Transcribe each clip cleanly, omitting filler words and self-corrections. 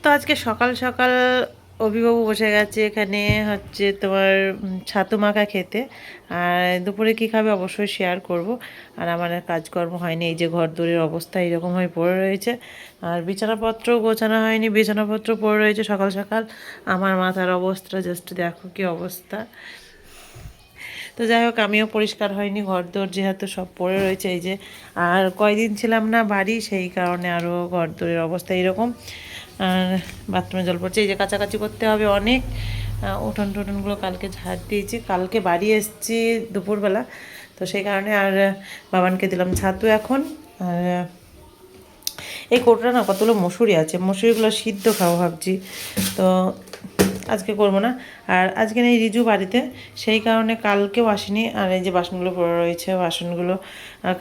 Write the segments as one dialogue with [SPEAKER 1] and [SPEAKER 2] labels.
[SPEAKER 1] তো আজকে সকাল সকাল অভিবাবু বসে গেছে এখানে হচ্ছে তোমার ছাতু মাখা খেতে। আর দুপুরে কী খাবে অবশ্যই শেয়ার করব। আর আমার আর কাজকর্ম হয়নি, এই যে ঘর দোরের অবস্থা এরকম হয়ে পড়ে রয়েছে। আর বিছানাপত্র গোছানো হয়নি, বিছানাপত্র পড়ে রয়েছে সকাল সকাল। আমার মাথার অবস্থা জাস্ট দেখো কী অবস্থা। তো যাই হোক, আমিও পরিষ্কার হয়নি, ঘরদোর যেহেতু সব পড়ে রয়েছে এই যে। আর কয়দিন ছিলাম না বাড়ি, সেই কারণে আরও ঘরদোরের অবস্থা এরকম। আর বাথরুমে জল পড়ছে, এই যে কাচাকাচি করতে হবে অনেক। উঠোন টুটনগুলো কালকে ঝাড় দিয়েছি, কালকে বাড়ি এসেছি দুপুরবেলা। তো সেই কারণে আর বাবানকে দিলাম ছাতু এখন। আর এই কৌটোটা না কতগুলো মসুরি আছে, মসুরিগুলো সিদ্ধ খাবো ভাবছি। তো আজকে করবো না। আর আজকে নেই রিজু বাড়িতে, সেই কারণে কালকেও আসেনি। আর এই যে বাসনগুলো পড়ে রয়েছে, বাসনগুলো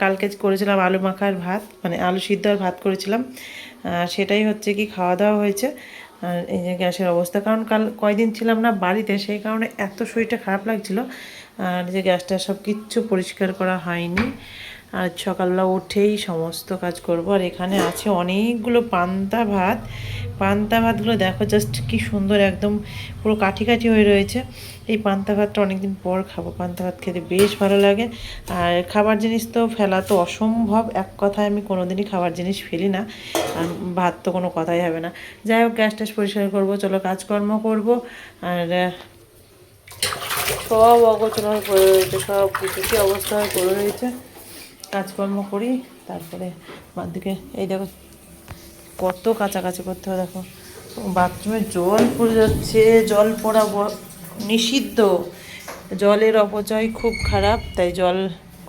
[SPEAKER 1] কালকে করেছিলাম আলু মাখার ভাত, মানে আলু সিদ্ধ আর ভাত করেছিলাম। সেটাই হচ্ছে কি খাওয়া দাওয়া হয়েছে। আর এই যে গ্যাসের অবস্থা, কারণ কাল কয়দিন ছিলাম না বাড়িতে, সেই কারণে এত শরীরটা খারাপ লাগছিল। আর যে গ্যাসটা সব কিচ্ছু পরিষ্কার করা হয়নি। আর সকালবেলা উঠেই সমস্ত কাজ করব। আর এখানে আছে অনেকগুলো পান্তা ভাত। পান্তা ভাতগুলো দেখো জাস্ট কি সুন্দর, একদম পুরো কাঠি কাঠি হয়ে রয়েছে। এই পান্তা ভাতটা অনেকদিন পর খাবো, পান্তা ভাত খেতে বেশ ভালো লাগে। আর খাবার জিনিস তো ফেলা তো অসম্ভব, এক কথায় আমি কোনোদিনই খাবার জিনিস ফেলি না। আর ভাত তো কোনো কথাই হবে না। যাই হোক, গ্যাস ট্যাস পরিষ্কার করবো, চলো কাজকর্ম করব। আর সব অগোছালো হয়ে পড়ে রয়েছে, সব কিছু কী অবস্থা হয়ে পড়ে রয়েছে। কাজকর্ম করি, তারপরে বাদ দিকে এই দেখো কত কাছাকাছি করতে হবে। দেখো বাথরুমে জল পড়ে যাচ্ছে, জল পড়া নিষিদ্ধ। জলের অপচয় খুব খারাপ, তাই জল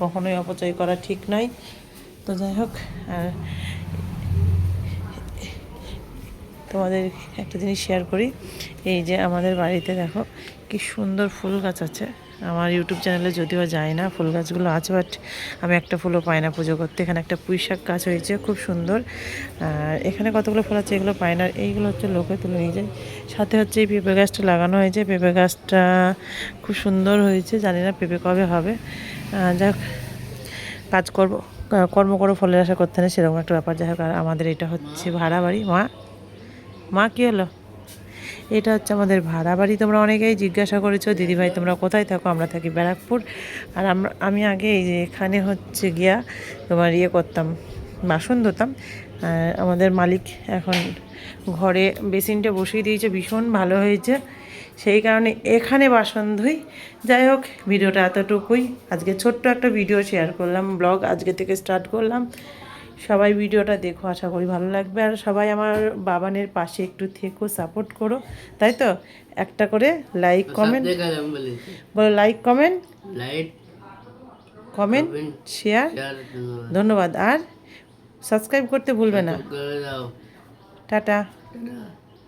[SPEAKER 1] কখনোই অপচয় করা ঠিক নয়। তো যাই হোক, আর তোমাদের একটা জিনিস শেয়ার করি। এই যে আমাদের বাড়িতে দেখো কি সুন্দর ফুল গাছ আছে। আমার ইউটিউব চ্যানেলে যদিও যায় না, ফুল গাছগুলো আছে, বাট আমি একটা ফুলও পাই না পুজো করতে। এখানে একটা পুঁইশাক গাছ হয়েছে খুব সুন্দর। আর এখানে কতগুলো ফুল আছে, এগুলো পায় না, এইগুলো হচ্ছে লোকে তুলে নিয়ে যায়। সাথে হচ্ছে এই পেঁপে গাছটা লাগানো হয়েছে, পেঁপে গাছটা খুব সুন্দর হয়েছে, জানি না পেঁপে কবে হবে। যাক, কাজ কর্ম করে ফলের আশা করতে না, সেরকম একটা ব্যাপার। যাই হোক, আর আমাদের এটা হচ্ছে ভাড়া বাড়ি। মা মা কী হলো? এটা হচ্ছে আমাদের ভাড়া বাড়ি। তোমরা অনেকেই জিজ্ঞাসা করেছো দিদিভাই তোমরা কোথায় থাকো? আমরা থাকি ব্যারাকপুর। আর আমি আগে এই যে এখানে হচ্ছে গিয়া তোমার করতাম, বাসন ধুতাম। আমাদের মালিক এখন ঘরে বেসিনটা বসিয়ে দিয়েছে, ভীষণ ভালো হয়েছে, সেই কারণে এখানে বাসন ধুই। যাই হোক, ভিডিওটা এতটুকুই। আজকে ছোট্ট একটা ভিডিও শেয়ার করলাম, ব্লগ আজকে থেকে স্টার্ট করলাম। সবাই ভিডিওটা দেখো, আশা করি ভালো লাগবে। আর সবাই আমার বাবানের পাশে একটু থেকো, সাপোর্ট করো, তাই তো? একটা করে লাইক কমেন্ট বলো, লাইক কমেন্ট কমেন্ট শেয়ার, ধন্যবাদ। আর সাবস্ক্রাইব করতে ভুলবে না। টাটা।